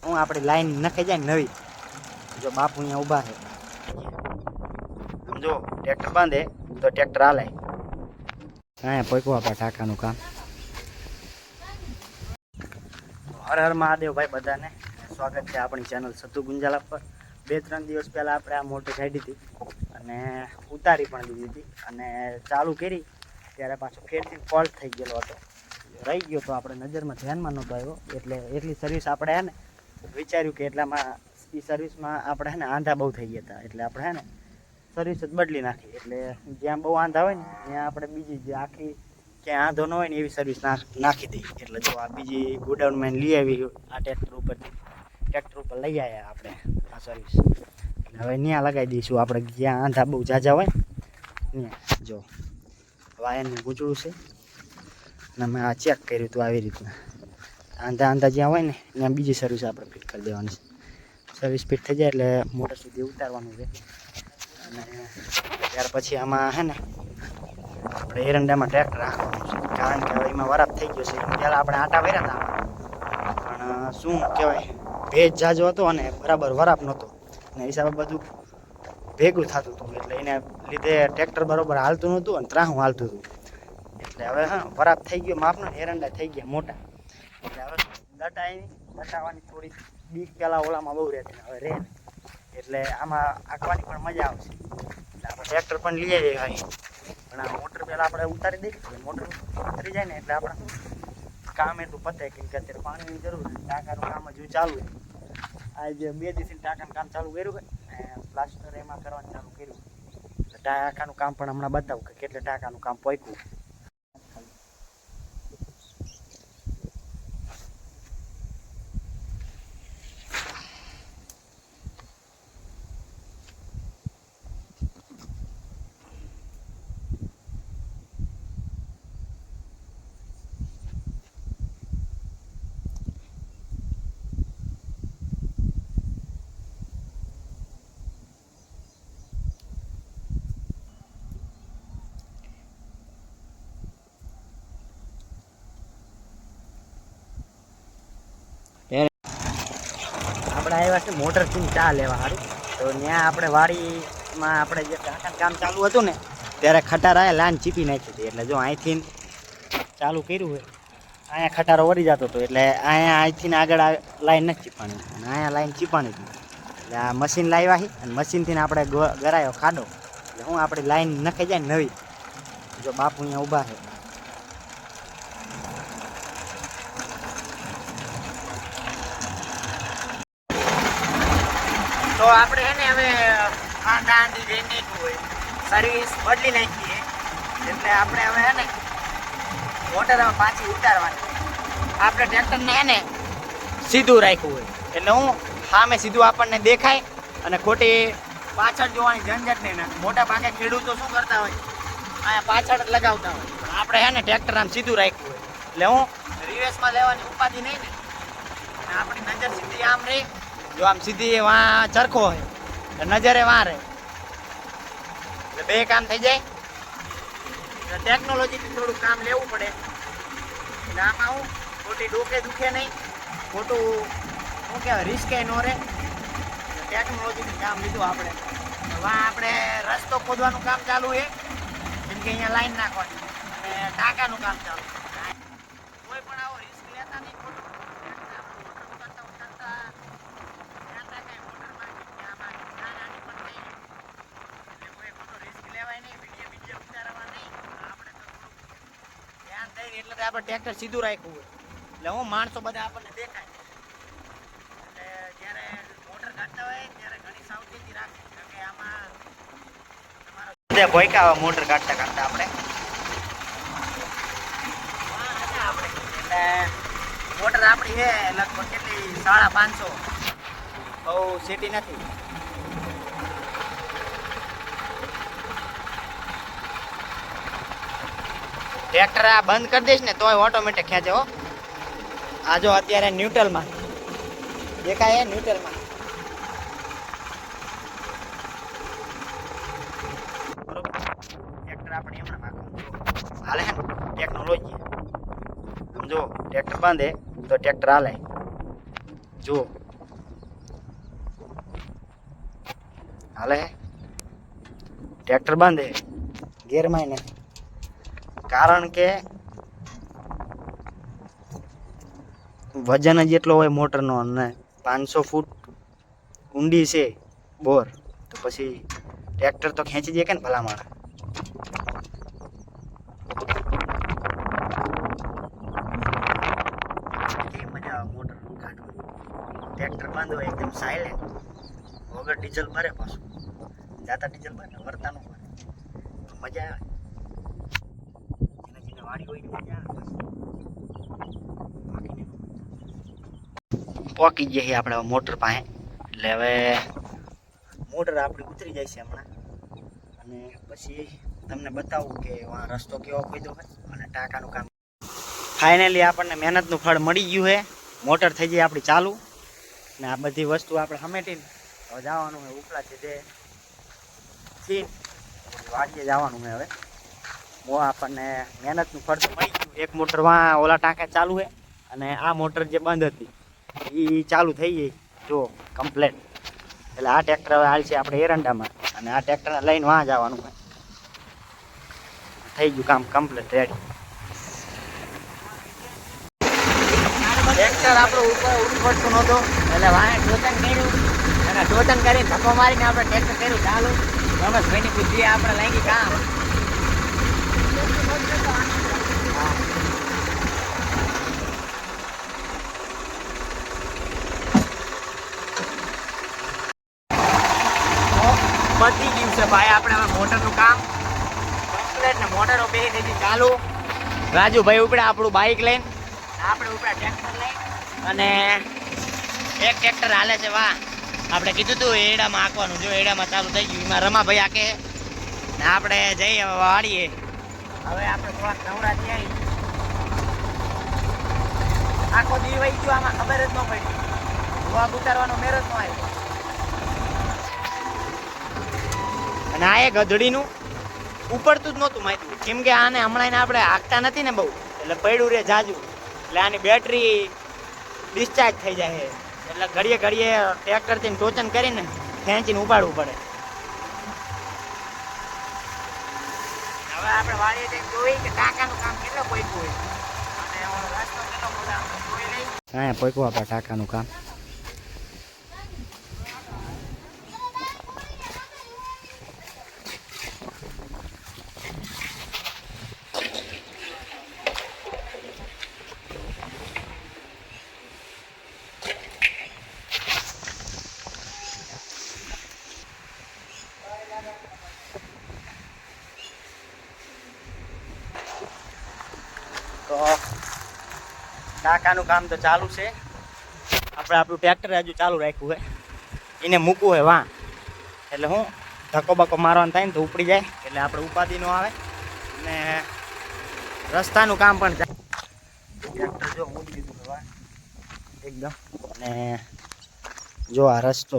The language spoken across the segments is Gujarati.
હું આપણી લાઈન નખાઈ જાય નવી. જો બાપુ અહીંયા ઊભા છે. જો ટ્રેક્ટર બાંધે તો ટ્રેક્ટર હાલે. અહીંયા પોઈકું આપણા ટાંકાનું કામ. હર હર મહાદેવ ભાઈ બધાને સ્વાગત છે આપણી ચેનલ સતુ ગુંજાલા પર. 2-3 દિવસ પહેલાં આપણે આ મોટર કાઢી હતી અને ઉતારી પણ દીધી હતી અને ચાલુ કરી ત્યારે પાછો ફેરથી ફોલ્ટ થઈ ગયેલો હતો. રહી ગયો તો આપણે નજરમાં ધ્યાનમાં નહોતો આવ્યો. એટલે એટલી સર્વિસ આપણે હે ને વિચાર્યું કે એટલામાં એ સર્વિસમાં આપણે હે ને આંધા બહુ થઈ ગયા હતા. એટલે આપણે હે ને સર્વિસ જ બદલી નાખી. એટલે જ્યાં બહુ આંધા હોય ને ત્યાં આપણે બીજી જે આખી ક્યાં આંધો ન હોય ને એવી સર્વિસ નાખી દઈ. એટલે જો આ બીજી ગોડાઉનમાં લઈ આવી આ ટ્રેક્ટર ઉપર લઈ આવ્યા આપણે આ સર્વિસ. હવે ત્યાં લગાવી દઈશું આપણે જ્યાં આંધા બહુ ઝાઝા હોય ત્યાં. જો વાયરનું ગૂંચળું છે અને મેં આ ચેક કર્યું હતું આવી રીતના આંધા જ્યાં હોય ને ત્યાં બીજી સર્વિસ આપણે ફિટ કરી દેવાની છે. સર્વિસ ફિટ થઈ જાય એટલે મોટર સુધી ઉતારવાનું છે અને ત્યાર પછી આમાં છે ને આપણે એરંડામાં ટ્રેક્ટર રાખવાનું છે. કારણ કે હવે એમાં વરાપ થઈ ગયો છે. પહેલાં આપણે આટા ભર્યા હતા પણ શું કહેવાય ભેજ ઝાઝો હતો અને બરાબર વરાપ નહોતો અને હિસાબે બધું ભેગું થતું હતું. એટલે એને લીધે ટ્રેક્ટર બરાબર હાલતું નહોતું અને ત્રાહું હાલતું હતું. એટલે હવે હા વરાપ થઈ ગયો માપનો એરંડા થઈ ગયા મોટા. એટલે હવે દટાવાની થોડી બીક પહેલાં ઓલામાં બહુ રહેતી હવે રહે ને. એટલે આમાં આંકવાની પણ મજા આવશે. એટલે આપણે ટ્રેક્ટર પણ લઈ આવીએ ભાઈ પણ આ મોટર પહેલાં આપણે ઉતારી દઈએ. મોટર ઉતરી જાય ને એટલે આપણે કામ એટલું પતે કેમ કે અત્યારે પાણીની જરૂર છે. ટાંકાનું કામ હજુ ચાલુ છે. આ જે 2 દિવસથી ટાંકાનું કામ ચાલુ કર્યું હોય અને પ્લાસ્ટર એમાં કરવાનું ચાલુ કર્યું. ટાંકાનું કામ પણ હમણાં બતાવું કે કેટલે ટાંકાનું કામ પહોંચ્યું. આપણે આવ્યા છે મોટરથી ચા લેવા સારું. તો ત્યાં આપણે વાડીમાં આપણે જે ટાંકાનું કામ ચાલુ હતું ને ત્યારે ખટારાએ લાઈન ચીપી નાખી હતી. એટલે જો અહીંથી ચાલુ કર્યું હોય અહીંયા ખટારો વળી જતો હતો. એટલે અહીંથી આગળ લાઈન નથી ચીપાણી અને અહીંયા લાઈન ચીપાણી હતી. એટલે આ મશીન લાવ્યા છે અને મશીનથી આપણે ગરાયો ખાડો. એટલે હું આપણી લાઈન નખાઈ જાય નવી. જો બાપુ અહીંયા ઊભા છે. તો આપણે એને હવે આંધી વેચી હોય સર્વિસ બદલી નાખીએ. એટલે આપણે હવે એને મોટર પાછી ઉતારવાની. આપણે ટ્રેક્ટરને એને સીધું રાખ્યું હોય એટલે હું સામે સીધું આપણને દેખાય અને ખોટી પાછળ જોવાની ઝંઝટ નહીં. મોટા ભાગે ખેડૂતો શું કરતા હોય અહીંયા પાછળ જ લગાવતા હોય. પણ આપણે હે ને ટ્રેક્ટર આમ સીધું રાખ્યું હોય એટલે હું રિવેસમાં લેવાની ઉપાધિ નહીં ને. અને આપણી નજર સીધી આમ રહી. જો આમ સીધી વાં ચરખો હોય નજરે વાં રહે એટલે 2 કામ થઈ જાય. ટેકનોલોજીથી થોડું કામ લેવું પડે. એટલે આમાં હું ખોટી ડોકે દુખે નહીં, ખોટું શું કહેવાય રિસ્કે ન રહે. ટેકનોલોજીથી કામ લીધું આપણે. વાં આપણે રસ્તો ખોદવાનું કામ ચાલુ છે જેમ કે અહીંયા લાઈન નાખવાની અને ટાંકાનું કામ ચાલુ. કોઈ પણ આવો રિસ્ક લેતા નહીં ખોટું. એટલે આપણે ટ્રેક્ટર સીધું રાખ્યું હોય એટલે હું માણસો બધા આપણને દેખાય. એટલે જ્યારે મોટર કાઢતા હોય ત્યારે ઘણી સાવચેતી રાખવી. કારણ કે આમાં તમારા ભોયકા મોટર કાઢતા આપણે એટલે મોટર આપણી છે લગભગ કેટલી 550. બહુ સિટી નથી. ટ્રેક્ટર આ બંધ કરી દઈશ ને તોય ઓટોમેટિક ખેંચે હો. આ જો અત્યારે ન્યુટ્રલમાં દેખાય ન્યુટ્રલમાં. બરોબર ટ્રેક્ટર આપણે એમના નાખવાનું હાલે છે ને ટેકનોલોજી. સમજો ટ્રેક્ટર બાંધે તો ટ્રેક્ટર હાલે. જુઓ હાલે ટ્રેક્ટર બાંધે ગેરમાં નથી, કારણ કે વજન જ એટલો હોય મોટરનો અને 500 ફૂટ ઊંડી છે બોર, તો પછી ટ્રેક્ટર તો ખેંચી દે કે ને ભલા માણસ. કેવી મજા આવે મોટર કાઢવાની, ટ્રેક્ટર બાંધો એકદમ સાયલેન્ટ, વગર ડીઝલ ભરે, પાછું જાતા ડીઝલ ભરે વરતા નું ભરે, મજા આવે. જેને જેને વાડી હોય મજા આવે. પોકી જઈએ આપણે મોટર પાસે, એટલે હવે મોટર આપણી ઉતરી જાય છે હમણાં, અને પછી તમને બતાવું કે આ રસ્તો કેવો ખોદ્યો હોય અને ટાંકાનું કામ. ફાઇનલી આપણને મહેનતનું ફળ મળી ગયું છે, મોટર થઈ જાય આપણી ચાલુ, ને આ બધી વસ્તુ આપણે સમેટીને હવે જવાનું હોય ઉપલા થી વાડીએ જવાનું હોય. હવે આપણને મહેનતનું ફળ તો મળી ગયું. એક મોટર ઓલા ટાંકા ચાલુ છે અને આ મોટર જે બંધ હતી એ ચાલુ થઈ ગઈ જો કમ્પ્લેટ. એટલે આ ટ્રેક્ટર હવે હાલ છે આપણે એરંડામાં, અને આ ટ્રેક્ટરને લઈને વાં જવાનું હોય. થઈ ગયું કામ કમ્પ્લેટ રેડી. ટ્રેક્ટર આપણું ઉડી પડતું નહોતું, એટલે વાંહે ટોચન કર્યું અને ટોચન કરીને ધક્કો મારીને આપણે ટ્રેક્ટર કર્યું ચાલુ. રમેશભાઈની બુદ્ધિ આપણે લાગી કામ. પતી ગયું છે ભાઈ આપણે હવે મોટરનું કામ કમ્પ્લીટ, ને મોટરો બે થઈ ગઈ ચાલુ. રાજુભાઈ ઉપડે આપણું બાઇક લઈને, આપણે ઉપડે ટ્રેક્ટર લઈને, અને એક ટ્રેક્ટર હાલે છે વાહ. આપણે કીધું હતું એડામાં આંકવાનું, જો એડામાં ચાલુ થઈ ગયું. એમાં રમાભાઈ આકે ને આપણે જઈએ હવે વાળીએ. હવે આપણે થોડાક નવરા થયા, આખો દી વહી ગયો આમાં ખબર જ ન પડી, વાગ ઉતારવાનો મેર જ ન આવ્યો. અને આ એક ગધડીનું ઉપડતું જ નહોતું માહિતી, કેમ કે આને હમણાં આપણે હાંકતા નથી ને બહુ, એટલે પડ્યું રે જાજુ, એટલે આની બેટરી ડિસ્ચાર્જ થઈ જાય છે. એટલે ઘડીએ ઘડીએ ટ્રેક્ટરથી ટોચન કરીને ખેંચીને ઉપાડવું પડે. હવે આપણે વાળીએ જઈને જોઈ કે ટાંકાનું કામ કેટલો પોઈકું હોય અને રસ્તો કેટલો બધા જોઈ લઈ. હા પોઈકું આપણે ટાંકાનું કામ. તો ટાંકાનું કામ તો ચાલુ છે. આપણે આપણું ટ્રેક્ટર હજુ ચાલુ રાખ્યું હોય, એને મૂકવું હોય વાં, એટલે હું ધક્કો બક્કો મારવાનું થાય ને તો ઉપડી જાય, એટલે આપણે ઉપાધિ ન આવે. અને રસ્તાનું કામ પણ ટ્રેક્ટર જો મૂકી દીધું વાં એકદમ. અને જો આ રસ્તો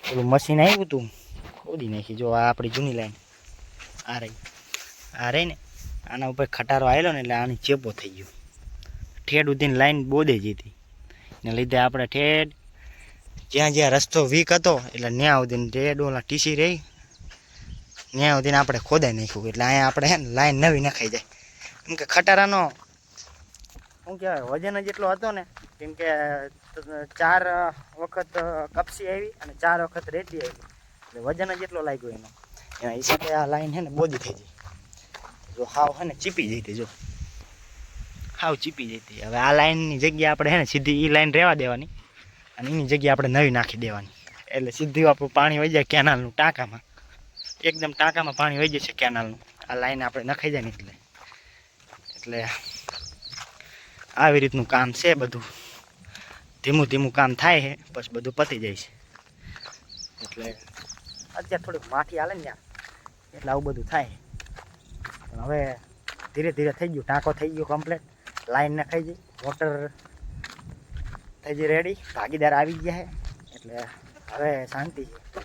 પેલું મશીન આવ્યું હતું ખોદી નાખી. જો આ આપણી જૂની લાઈન આ રહી ને, આના ઉપર ખટારો આવેલો ને એટલે આની ચેપો થઈ ગયો. ઠેડ ઉધીને લાઈન બોદે જ હતી, ને લીધે આપણે ઠેડ જ્યાં જ્યાં રસ્તો વીક હતો એટલે ત્યાં ઉધીને ઠેડ ઓલા ટીસી રહી ત્યાં ઉધીને આપણે ખોદાઈ નાખ્યું. એટલે અહીંયા આપણે હે ને લાઈન નવી નખાઈ જાય, કેમ કે ખટારાનો શું કહેવાય વજન જ એટલો હતો ને, કેમ કે 4 વખત કપસી આવી અને 4 વખત રેતી આવી, એટલે વજન જ એટલો લાગ્યો એનો. એના હિસાબે આ લાઈન છે ને બોદી થઈ જાય. જો હાવ હે ને ચીપી જતી, જો હાવ ચીપી જતી. હવે આ લાઈનની જગ્યા આપણે હે ને સીધી એ લાઈન રહેવા દેવાની અને એની જગ્યા આપણે નવી નાખી દેવાની, એટલે સીધું આપણું પાણી વહી જાય કેનાલનું ટાંકામાં. એકદમ ટાંકામાં પાણી વહી જશે કેનાલનું, આ લાઈન આપણે નખાઈ જાય ને એટલે આવી રીતનું કામ છે બધું. ધીમું ધીમું કામ થાય છે, પછી બધું પતી જાય છે. એટલે અત્યારે થોડીક માટી હાલે ને ત્યાં, એટલે આવું બધું થાય. પણ હવે ધીરે ધીરે થઈ ગયું, ટાંકો થઈ ગયો કમ્પ્લીટ, લાઈન નખાઈ ગઈ, મોટર થઈ ગઈ રેડી, ભાગીદાર આવી ગયા છે, એટલે હવે શાંતિ છે.